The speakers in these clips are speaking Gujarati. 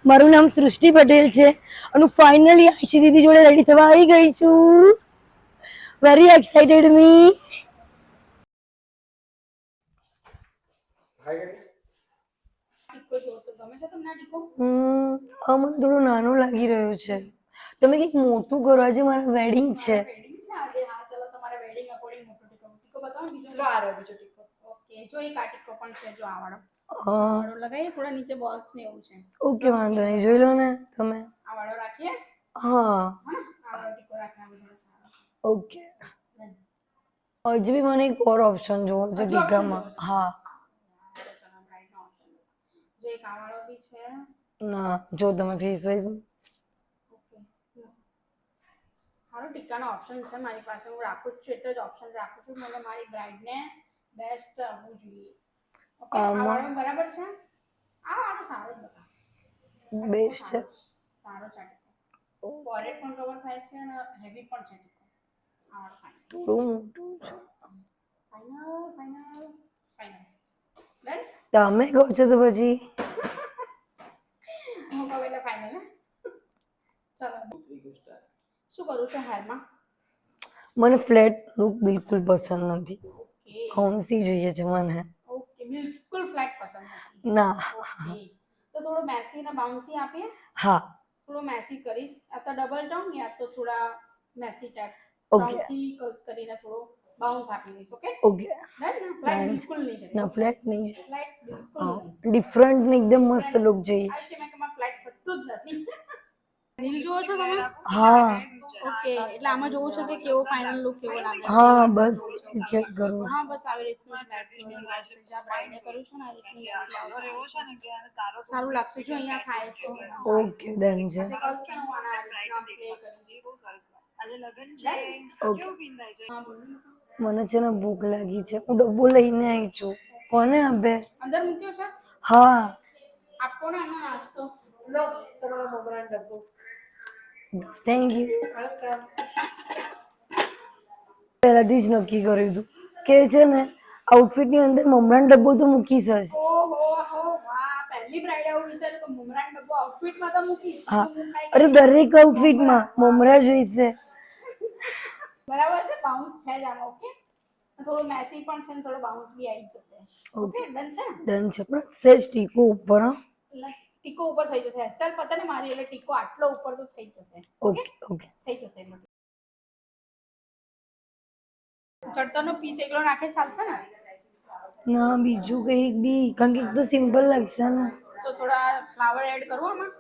મારું નામ સૃષ્ટિ પટેલ છે અને ફાઇનલી આશી દીદી જોડે રેડી થવા આવી ગઈ છું. વેરી એક્સાઇટેડ મી. મને થોડું નાનું લાગી રહ્યું છે. તમે કંઈક મોટું કરો, આજે મારા વેડિંગ છે. ઓકે, વાંધો નહીં, જોઈ લો ને તમે. હા ઓકે. હજુ બી મને એક ઓર ઓપ્શન જોવો છે ટીકામાં. હા ના, જો તમે ફેસ વાઇઝ મારો ટીકાનો ઓપ્શન છે મારી પાસે, હું રાખું છું એટલે જ ઓપ્શન રાખું છું. મને મારી બ્રાઇડને બેસ્ટ આવવું જોઈએ. ઓકે, આ વાળો બરાબર છે. આ વાળો સારો જ બતા. બેસ્ટ છે. સારો છે. ફોરેટ પણ કવર થાય છે અને હેવી પણ છે. થોડું મોટું છે. Final final final. ડન. તમે કહો છો તો પછી હું કહું એટલે ફાઇનલ. ચલો શું કરું છું હેરમાં? મને ફ્લેટ લુક બિલકુલ પસંદ નથી. ફાઉન્સી જોઈએ છે મને. ઓકે, બિલકુલ ફ્લેટ પસંદ નથી. ના. ઓકે, તો થોડો મેસી અને બાઉન્સી આપીએ. હા. થોડો મેસી કરીશ. આ તો ડબલ ટોન યા તો થોડા મેસી ટાઈપ ઓકે ટોનથી કર્લ્સ કરીને થોડો બાઉન્સ આપી દઈશ. Okay okay. ડન ને? ફ્લેટ બિલકુલ નહીં કરે. ના, ફ્લેટ નહીં. ફ્લેટ બિલકુલ નહીં. ડિફરન્ટ ને એકદમ મસ્ત લુક જોઈએ છે. આજથી મેં કમા ફ્લેટ થતું જ નથી. રીલ જુઓ છો તમે? હા. ઓકે, એટલે આમાં જોવું છે કે કેવો ફાઇનલ લુક કેવો લાગે છે. હા, બસ ચેક કરું. હા, બસ આવી રીતનું જ મેસી આવશે. જ્યાં બ્રાઇડે કર્યું છે ને આવી રીતનું સારું લાગશે જો અહીંયા થાય તો. ઓકે, ડન છે. ઓકે. મને છે ને ભૂખ લાગી છે. હું ડબ્બો લઈને આવી છું. કોને આપે? અંદર મૂક્યો છે? હા. આપો ને એનો નાસ્તો. લો તમારો મમરાનો ડબ્બો. Thank you. પહેલાથી જ નક્કી કર્યું હતું કે છે ને આઉટફિટની અંદર મમરાનો ડબ્બો તો મૂકીશ જ. ઓહો વાહ, પહેલી બ્રાઇડે આવું વિચાર્યું કે મમરાનો ડબ્બો આઉટફિટમાં તો મૂકીશ. હા, અરે દરેક આઉટફિટમાં મમરા જોઈશે. બરાબર છે, બાઉન્સ છે જ આમાં. ઓકે, થોડો મેસી પણ છે ને થોડો બાઉન્સ બી આવી જશે. ઓકે, ડન છે. ડન છે, પણ સેજ ટીકો ઉપર. ટીકો ઉપર થઈ જશે. હેરસ્ટાઈલ પતે ને મારી એટલે ટીકો આટલો ઉપર તો થઈ જશે. ઓકે ઓકે થઈ જશે. ચડતરનો પીસ એકલો નાખે ચાલશે ને? ના, બીજું કંઈક બી, કારણ કે એક તો સિમ્પલ લાગશે ને. તો થોડા ફ્લાવર એડ કરું આમાં.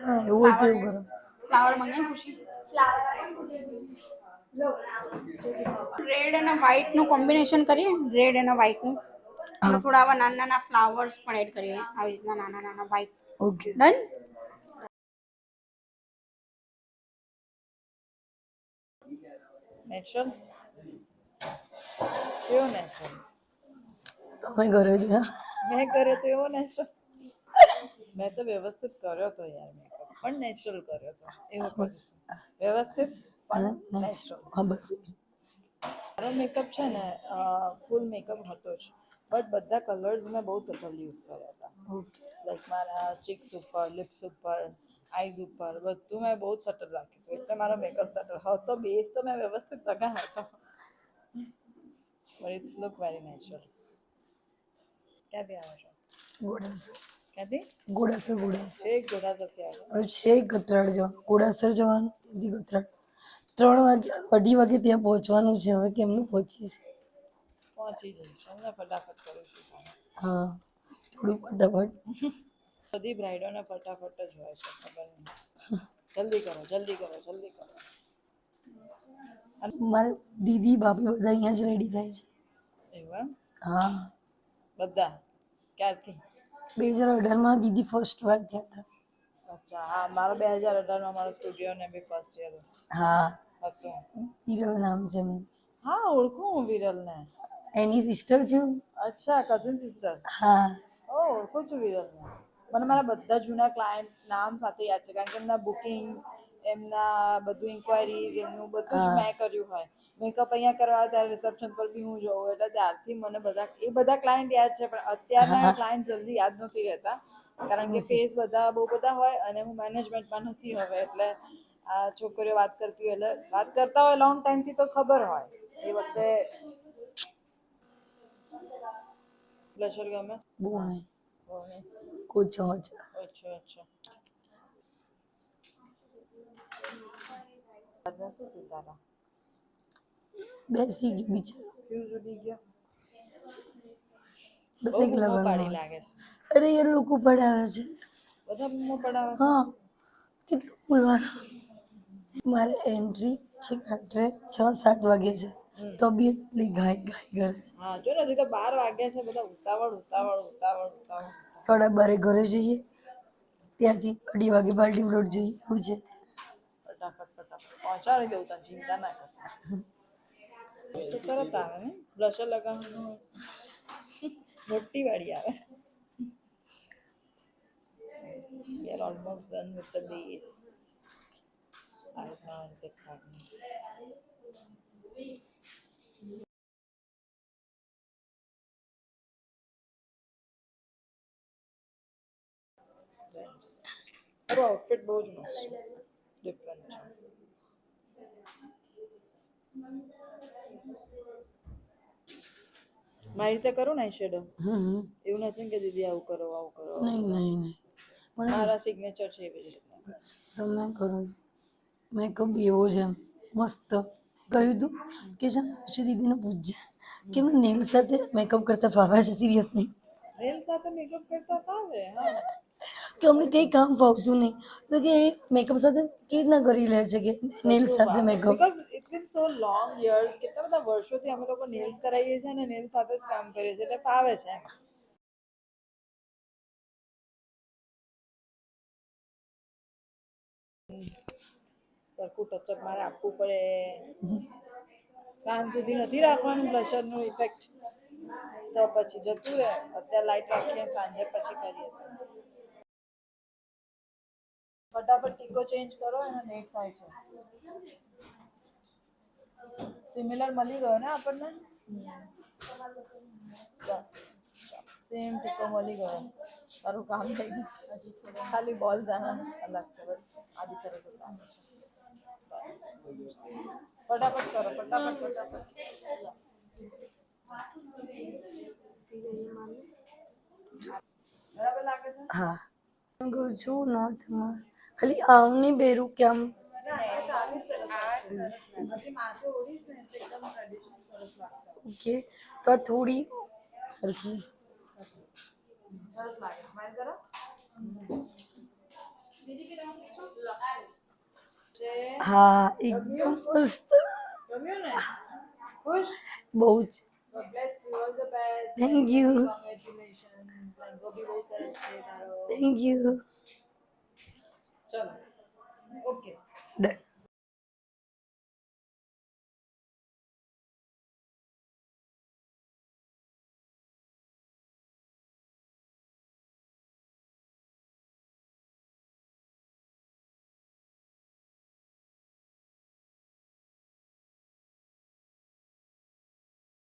હા, એવું હોય તો એવું કરો. ફ્લાવર મંગાવી ખુશી. રેડ અને વ્હાઈટ નું કોમ્બિનેશન કરીએ. રેડ અને વ્હાઈટ નું અને હા થોડા આવા નાના નાના ફ્લાવર્સ પણ એડ કરીએ. આવી રીતના નાના નાના વ્હાઈટ. ઓકે. ડન. નેચરલ કેવો નેચરલ? તમે કર્યો છે? મેં કર્યો તો એવો નેચરલ? મેં તો વ્યવસ્થિત કર્યો તો યાર, મેકઅપ પણ નેચરલ કર્યો તો. એવું બસ. વ્યવસ્થિત અને પણ નેચરલ. હા, બસ. મારો મેકઅપ છે ને ફૂલ મેકઅપ હતો જ, બટ બધા કલર્સ મેં બહુ સટલ યુઝ કર્યા હતા. ઓકે. લાઈક મારા ચીક્સ ઉપર, લિપ્સ ઉપર, આઈઝ ઉપર બધું મેં બહુ જ સટલ રાખ્યું હતું. એટલે મારો મેકઅપ સટલ હતો. બેઝ તો મેં વ્યવસ્થિત લગાવ્યો હતો. But it's look very natural. ક્યાંથી આવો છો? ગોડાસર. ક્યાંથી? ગોડાસર. ગોડાસર. એક ગોડાસરથી આવ્યો. છે ગતરાડ જવાનું. ગોડાસર જવાનું, ત્યાંથી ગતરાડ 3 વાગે 2:30 વાગે ત્યાં પહોંચવાનું છે. હવે કેમનું પહોંચીશ? પહોંચી જઈશ. અમને ફટાફટ કરીશું. હા, થોડું ફટાફટ. બધી બ્રાઇડોને ફટાફટ જ હોય છે, ખબર નહીં. જલ્દી કરો, જલ્દી કરો, જલ્દી કરો. મારા દીદી ભાભી બધા અહીંયા જ રેડી થાય છે. એવું એમ? હા. બધા ક્યારથી? 2018માં દીદી ફર્સ્ટ વાર થયા હતા. અચ્છા, હા, મારો 2018માં મારો સ્ટુડિયોને બી ફર્સ્ટ યર હા. હતું. વિરલ નામ છે એમનું. હા, ઓળખું હું વિરલને. એની સિસ્ટર છું. અચ્છા, કઝિન સિસ્ટર. હા. ઓળખું છું વિરલને. મને મારા બધા જૂના ક્લાયન્ટ નામ સાથે યાદ છે, કારણ કે એમના બુકિંગ, એમના બધું ઇન્ક્વાયરીઝ, એમનું બધું જ મેં કર્યું હોય. મેકઅપ અહીંયા કરવા આવે ત્યારે રિસેપ્શન પર બી હું જોઉં, એટલે ત્યારથી મને બધા એ બધા ક્લાયન્ટ યાદ છે. પણ અત્યારના ક્લાયન્ટ જલ્દી યાદ નથી રહેતા. કારણ કે ફેસ બધા બહુ બધા હોય અને હું મેનેજમેન્ટમાં નથી હવે, એટલે આ છોકરીઓ વાત કરતી હોય એટલે વાત કરતા હોય લોંગ ટાઈમથી તો ખબર હોય એ વખતે બ્લશર ગમે બહુ નહીં, બહુ નહીં. ઓછા ઓછા. અચ્છા આજના શું થયું તારા બેસી ગયું બિચારો ફ્યુઝ ઉડી ગયો બહુ દરેક બૂમો લગનમાં પાડી હોય. લાગે છે અરે એ લોકો પડાવે છે. બધા બૂમો પડાવે છે હા, કેટલું બોલવાનું. મારે એન્ટ્રી છે રાત્રે 6-7 વાગે છે, તો બી એટલી ગાય ગાય કરે છે. હા જો ને હજી તો 12 વાગ્યા છે બધા ઉતાવળ 12:30 ઘરે જઈએ, ત્યાંથી 2:30 વાગે બાલ્ટી પ્લોટ જોઈએ, એવું છે. ફટાફટ પહોંચાડી દઉં તને ચિંતા ના કર તો તરત આવે ને બ્લશર લગાવવાનું હોય મોટી વાળી આવે We are almost done with the base. Eyes now and take તારું આઉટફિટ બહુ જ મસ્ત છે ડિફરન્ટ છે મારી રીતે કરું ને શેડો એવું નથી કે દીદી આવું કરો નહીં નહીં નહીં, મને મારા સિગ્નેચર છે એવી રીતે બસ તમે કરો. મેકઅપ બી એવો છે એમ મસ્ત. કહ્યું તું કે છે ને હર્ષુ દીદીને પૂછજે કે એમને નેલ સાથે મેકઅપ કરતા ફાવે છે, સિરિયસલી. નેલ સાથે મેકઅપ કરતા ફાવે હા કે અમને કંઈ કામ ફાવતું નહીં, તો કે એ મેકઅપ સાથે કેવી રીતના કરી લે છે કે નેલ સાથે makeup. Because it's been so long years કેટલા બધા વર્ષોથી અમે લોકો નેલ્સ કરાવીએ છીએ અને નેલ સાથે જ કામ કરીએ છીએ એટલે ફાવે છે એમ સરખું ટચઅપ મારે આપવું પડે સાંજ સુધી નથી રાખવાનું બ્લશરનું ઇફેક્ટ તો પછી જતું રહે અત્યારે લાઈટ રાખીએ સાંજે પછી કરીએ ફટાફટ ટીકો ચેન્જ કરો અને લેટ થાય છે સિમિલર મળી ગયો ને આપણને સેમ ટીકો મળી ગયો તારું કામ થઈ ગયું હજી ખાલી બોલ જાના અલગ છે આદિ સરસ હતા ફટાફટ કરો ફટાફટ બરાબર લાગે છે હા, હું કહું છું નોર્થમાં ખાલી આવની બેરું કે આમ ઓકે, તો આ થોડી સરખી. હા, એકદમ મસ્ત. ગમ્યું ને ખુશ બહુ જ. God bless you all the best thank you, congratulations mango bhi બહુ સરસ છે તારો થેન્ક યુ. ચલો ઓકે ડન.